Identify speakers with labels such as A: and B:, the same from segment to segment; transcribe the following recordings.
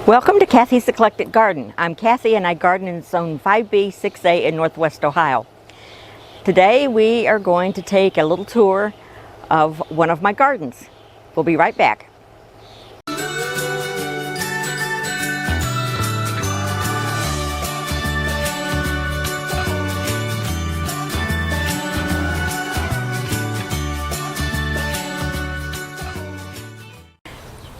A: Welcome to Cathy's Eclectic Garden. I'm Cathy and I garden in Zone 5B, 6A in Northwest Ohio. Today we are going to take a little tour of one of my gardens. We'll be right back.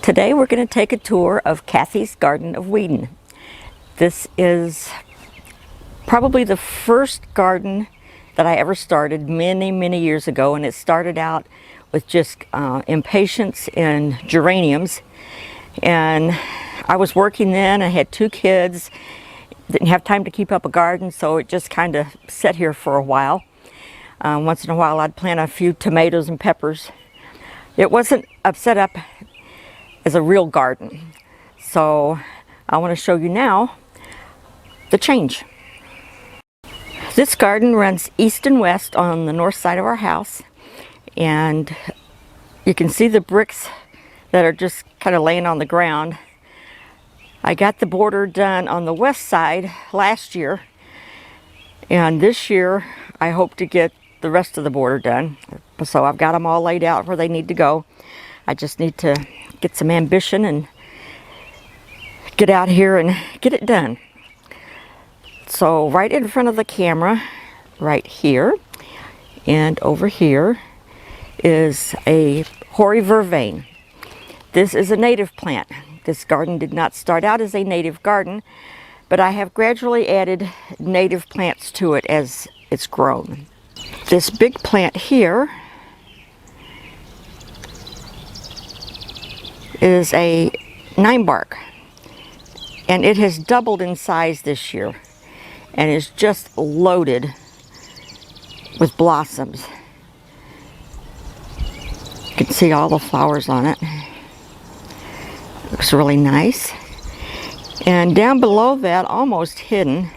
A: Today we're going to take a tour of Cathy's Garden of Weedin. This is probably the first garden that I ever started many years ago, and it started out with just impatiens and geraniums. And I was working then, I had 2 kids, didn't have time to keep up a garden, so it just kind of sat here for a while. Once in a while I'd plant a few tomatoes and peppers. It wasn't set up as a real garden. So I want to show you now the change. This garden runs east and west on the north side of our house, and you can see the bricks that are just kind of laying on the ground. I got the border done on the west side last year, and this year I hope to get the rest of the border done. So I've got them all laid out where they need to go. I just need to get some ambition and get out here and get it done. So right in front of the camera, right here and over here, is a Hoary Vervain. This is a native plant. This garden did not start out as a native garden, but I have gradually added native plants to it as it's grown. This big plant here is a 9-bark, and it has doubled in size this year and is just loaded with blossoms. You can see all the flowers on it. Looks really nice. And down below that, almost hidden,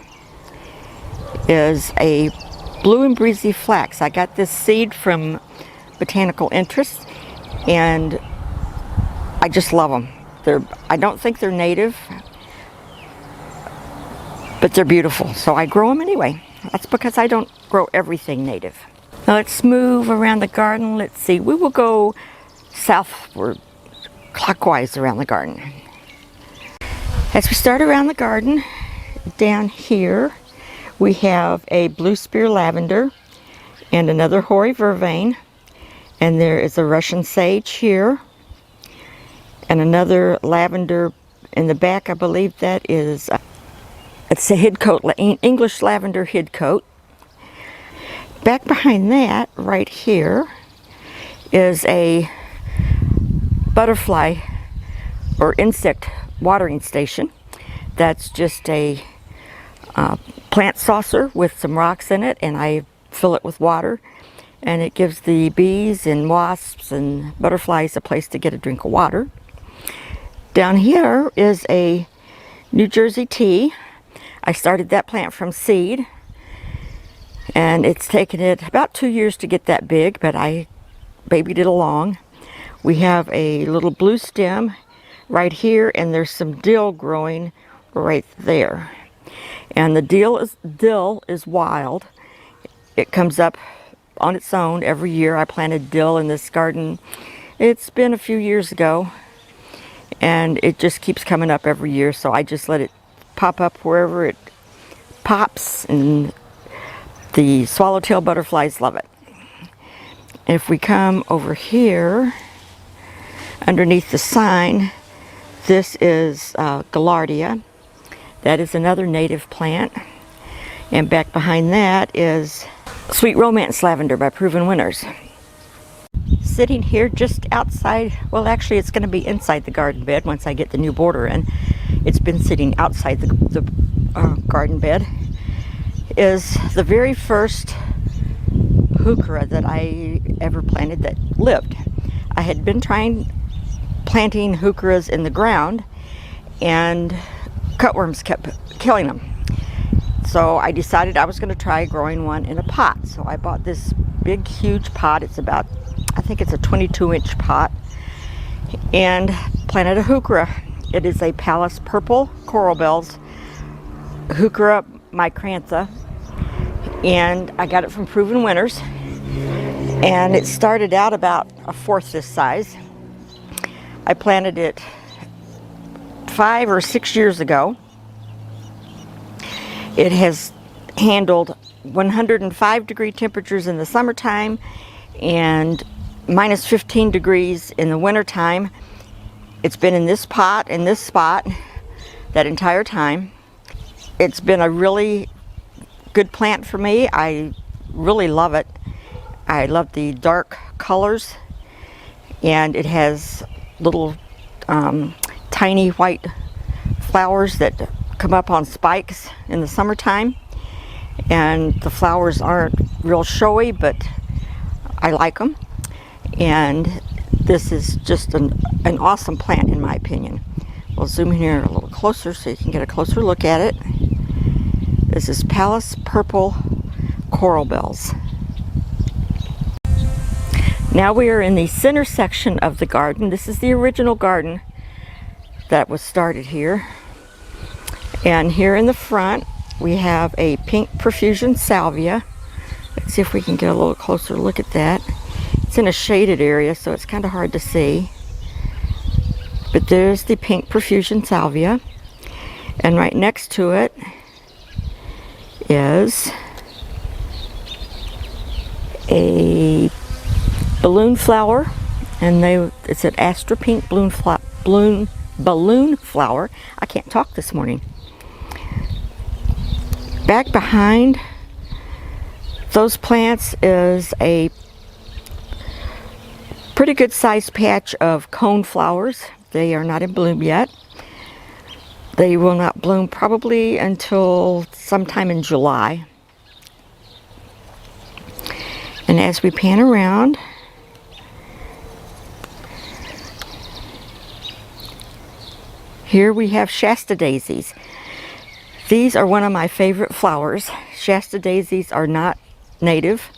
A: is a blue and breezy flax. I got this seed from Botanical Interest, and I just love them. I don't think they're native, but they're beautiful. So I grow them anyway. That's because I don't grow everything native. Now let's move around the garden. Let's see, we will go southward, clockwise around the garden. As we start around the garden, down here, we have a blue spear lavender and another Hoary Vervain. And there is a Russian sage here, and another lavender in the back. I believe that is, it's a hidcoat, English lavender hidcoat. Back behind that, right here, is a butterfly or insect watering station. That's just a plant saucer with some rocks in it, and I fill it with water, and it gives the bees and wasps and butterflies a place to get a drink of water. Down here is a New Jersey tea. I started that plant from seed, and it's taken it about 2 years to get that big, but I babied it along. We have a little blue stem right here, and there's some dill growing right there. And the dill is wild. It comes up on its own every year. I planted dill in this garden. It's been a few years ago, and it just keeps coming up every year, so I just let it pop up wherever it pops, and the swallowtail butterflies love it. If we come over here underneath the sign, this is Gaillardia. That is another native plant, and back behind that is Sweet Romance Lavender by Proven Winners. Sitting here just outside, well actually it's going to be inside the garden bed once I get the new border in. It's been sitting outside the garden bed, is the very first heuchera that I ever planted that lived. I had been planting heucheras in the ground, and cutworms kept killing them. So I decided I was going to try growing one in a pot. So I bought this big huge pot. It's about, I think it's a 22-inch pot, and planted a heuchera It is a Palace Purple Coral Bells Heuchera micrantha, and I got it from Proven Winners, and it started out about a fourth this size. I planted it 5 or 6 years ago. It has handled 105 degree temperatures in the summertime and minus 15 degrees in the wintertime. It's been in this pot, in this spot, that entire time. It's been a really good plant for me. I really love it. I love the dark colors, and it has little tiny white flowers that come up on spikes in the summertime, and the flowers aren't real showy, but I like them. And this is just an awesome plant in my opinion. We'll zoom in here a little closer so you can get a closer look at it. This is Palace Purple Coral Bells. Now we are in the center section of the garden. This is the original garden that was started here. And here in the front we have a pink profusion salvia. Let's see if we can get a little closer look at that. It's in a shaded area, so it's kind of hard to see. But there's the pink profusion salvia. And right next to it is a balloon flower, and it's an Astra pink balloon flower. I can't talk this morning. Back behind those plants is a pretty good sized patch of cone flowers. They are not in bloom yet. They will not bloom probably until sometime in July. And as we pan around, here we have Shasta Daisies. These are one of my favorite flowers. Shasta Daisies are not native.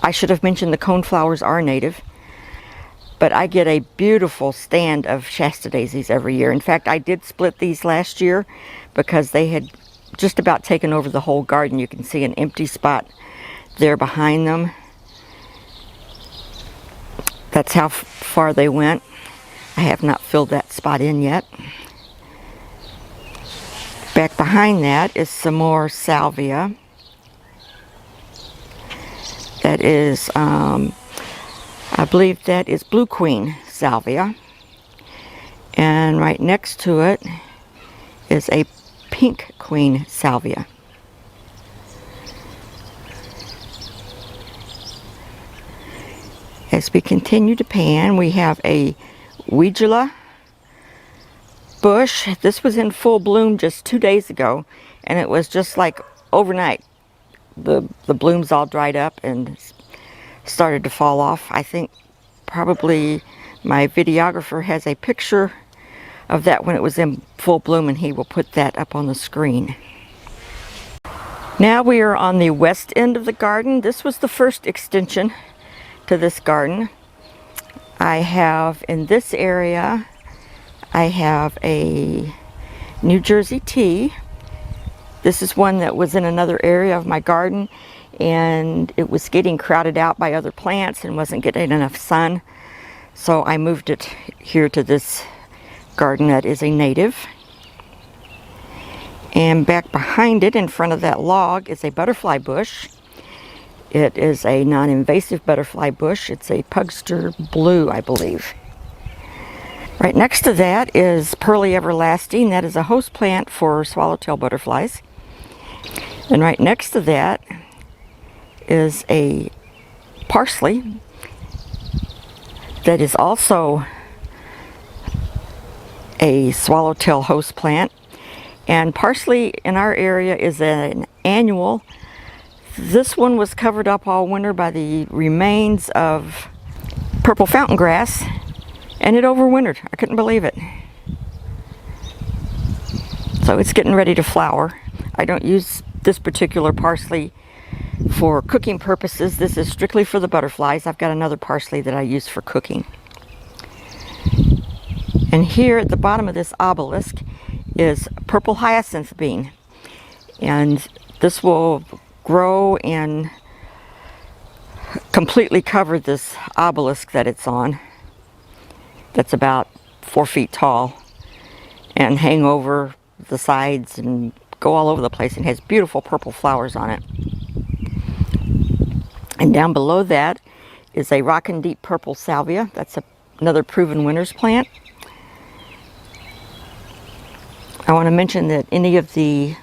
A: I should have mentioned the cone flowers are native. But I get a beautiful stand of Shasta Daisies every year. In fact, I did split these last year because they had just about taken over the whole garden. You can see an empty spot there behind them. That's how far they went. I have not filled that spot in yet. Back behind that is some more salvia. That is, I believe that is Blue Queen salvia. And right next to it is a Pink Queen salvia. As we continue to pan, we have a Weigela bush. This was in full bloom just 2 days ago, and it was just like overnight. The blooms all dried up and started to fall off. I think probably my videographer has a picture of that when it was in full bloom, and he will put that up on the screen. Now we are on the west end of the garden. This was the first extension to this garden. I have in this area, I have a New Jersey tea. This is one that was in another area of my garden, and it was getting crowded out by other plants and wasn't getting enough sun. So I moved it here to this garden that is a native. And back behind it, in front of that log, is a butterfly bush. It is a non-invasive butterfly bush. It's a Pugster Blue, I believe. Right next to that is Pearly Everlasting. That is a host plant for swallowtail butterflies. And right next to that is a parsley that is also a swallowtail host plant. And parsley in our area is an annual. This one was covered up all winter by the remains of purple fountain grass, and it overwintered. I couldn't believe it. So it's getting ready to flower. I don't use this particular parsley for cooking purposes. This is strictly for the butterflies. I've got another parsley that I use for cooking. And here at the bottom of this obelisk is purple hyacinth bean. And this will grow and completely cover this obelisk that it's on. That's about 4 feet tall, and hang over the sides and go all over the place, and has beautiful purple flowers on it. And down below that is a rockin' deep purple salvia. That's another proven winners plant. I want to mention that any of the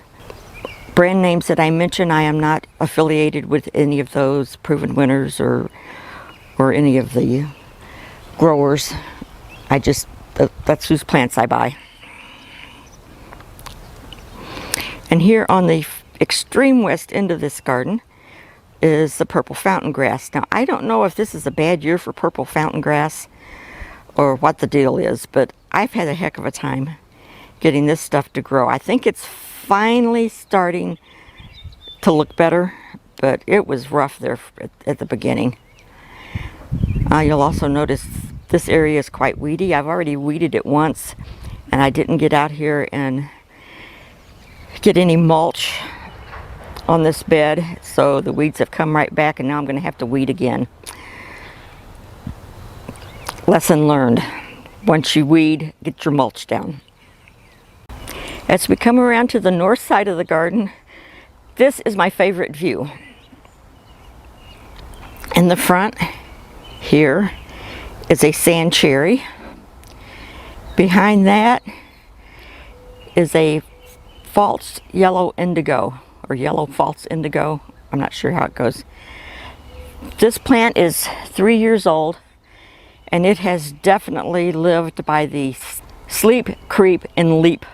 A: brand names that I mention, I am not affiliated with any of those proven winners or any of the growers. That's whose plants I buy. And here on the extreme west end of this garden is the purple fountain grass. Now, I don't know if this is a bad year for purple fountain grass or what the deal is, but I've had a heck of a time getting this stuff to grow. I think it's finally starting to look better, but it was rough there at the beginning. You'll also notice this area is quite weedy. I've already weeded it once, and I didn't get out here and get any mulch on this bed, so the weeds have come right back, and now I'm going to have to weed again. Lesson learned. Once you weed, get your mulch down. As we come around to the north side of the garden, this is my favorite view. In the front here is a sand cherry. Behind that is a false yellow indigo, or yellow false indigo. I'm not sure how it goes. This plant is 3 years old, and it has definitely lived by the sleep, creep, and leap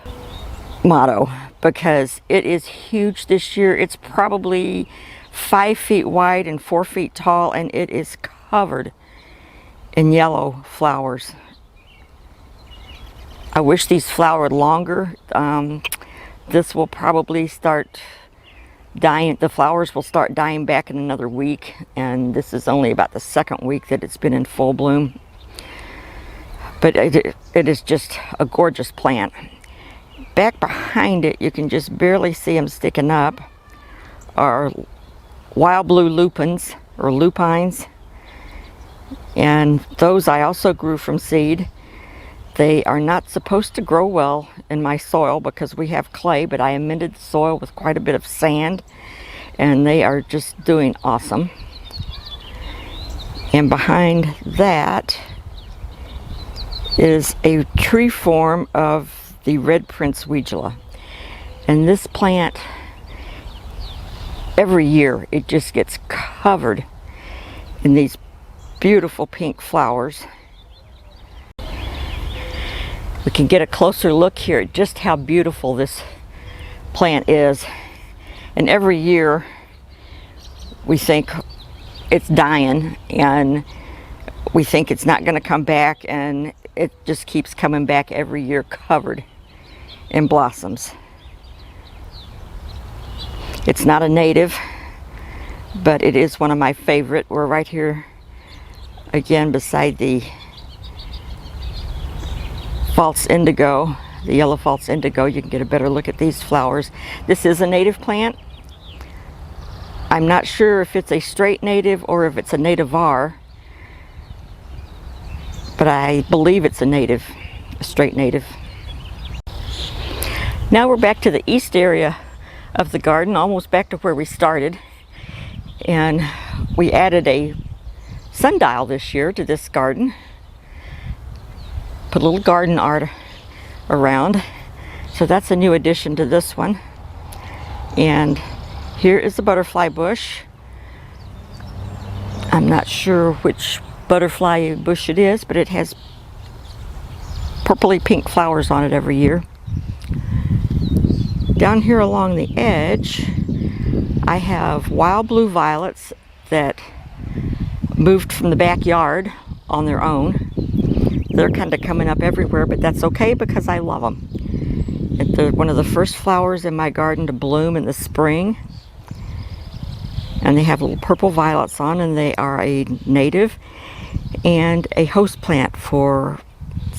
A: motto, because it is huge this year. It's probably 5 feet wide and 4 feet tall, and it is covered in yellow flowers. I wish these flowered longer. This will probably start dying. The flowers will start dying back in another week, and this is only about the 2nd week that it's been in full bloom. But it is just a gorgeous plant. Back behind it, you can just barely see them sticking up, are wild blue lupines, or lupines. And those I also grew from seed. They are not supposed to grow well in my soil because we have clay, but I amended the soil with quite a bit of sand, and they are just doing awesome. And behind that is a tree form of the red prince Weigela. And this plant, every year, it just gets covered in these beautiful pink flowers. We can get a closer look here at just how beautiful this plant is. And every year we think it's dying, and we think it's not going to come back, and it just keeps coming back every year, covered in blossoms. It's not a native, but it is one of my favorite. We're right here again beside the false indigo, the yellow false indigo. You can get a better look at these flowers. This is a native plant. I'm not sure if it's a straight native or if it's a nativar, but I believe it's a native, a straight native. Now we're back to the east area of the garden, almost back to where we started. And we added a sundial this year to this garden. Put a little garden art around. So that's a new addition to this one. And here is the butterfly bush. I'm not sure which butterfly bush it is, but it has purpley pink flowers on it every year. Down here along the edge, I have wild blue violets that moved from the backyard on their own. They're kind of coming up everywhere, but that's okay because I love them. They're one of the first flowers in my garden to bloom in the spring. And they have little purple violets on, and they are a native and a host plant for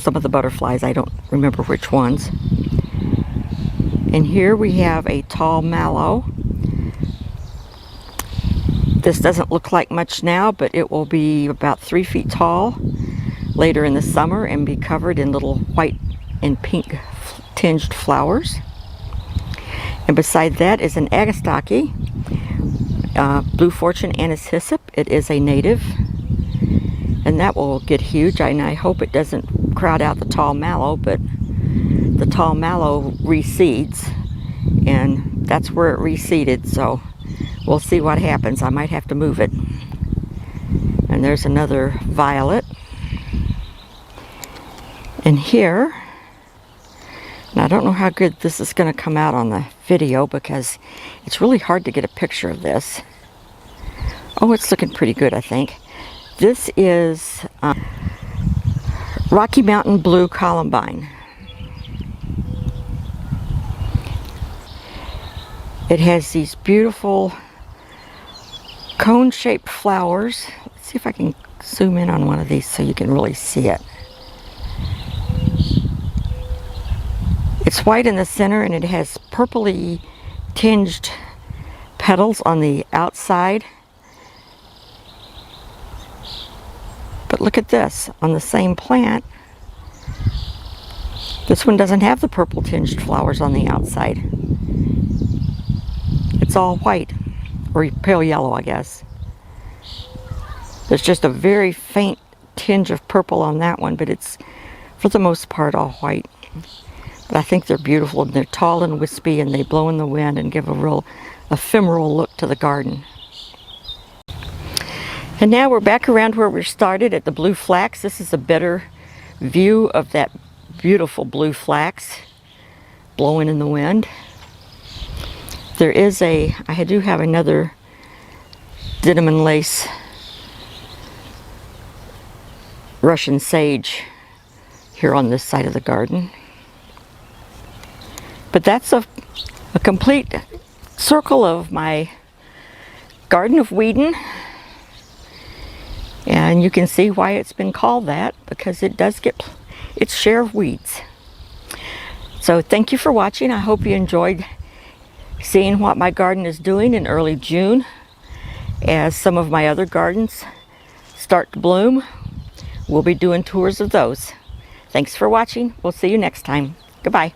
A: some of the butterflies. I don't remember which ones. And here we have a tall mallow. This doesn't look like much now, but it will be about 3 feet tall later in the summer and be covered in little white and pink tinged flowers. And beside that is an agastocky, Blue Fortune Anise Hyssop. It is a native, and that will get huge, and I hope it doesn't crowd out the tall mallow, but the tall mallow reseeds, and that's where it reseeded, so we'll see what happens. I might have to move it. And there's another violet. And here, and I don't know how good this is going to come out on the video because it's really hard to get a picture of this. Oh, it's looking pretty good, I think. This is Rocky Mountain Blue Columbine. It has these beautiful cone-shaped flowers. Let's see if I can zoom in on one of these so you can really see it. It's white in the center and it has purpley tinged petals on the outside. But look at this, on the same plant, this one doesn't have the purple tinged flowers on the outside. It's all white, or pale yellow, I guess. There's just a very faint tinge of purple on that one, but it's, for the most part, all white. But I think they're beautiful, and they're tall and wispy, and they blow in the wind and give a real ephemeral look to the garden. And now we're back around where we started at the blue flax. This is a better view of that beautiful blue flax blowing in the wind. There is I do have another denim and lace Russian sage here on this side of the garden. But that's a complete circle of my garden of Weedin. And you can see why it's been called that, because it does get its share of weeds. So thank you for watching. I hope you enjoyed seeing what my garden is doing in early June as some of my other gardens start to bloom. We'll be doing tours of those. Thanks for watching. We'll see you next time. Goodbye.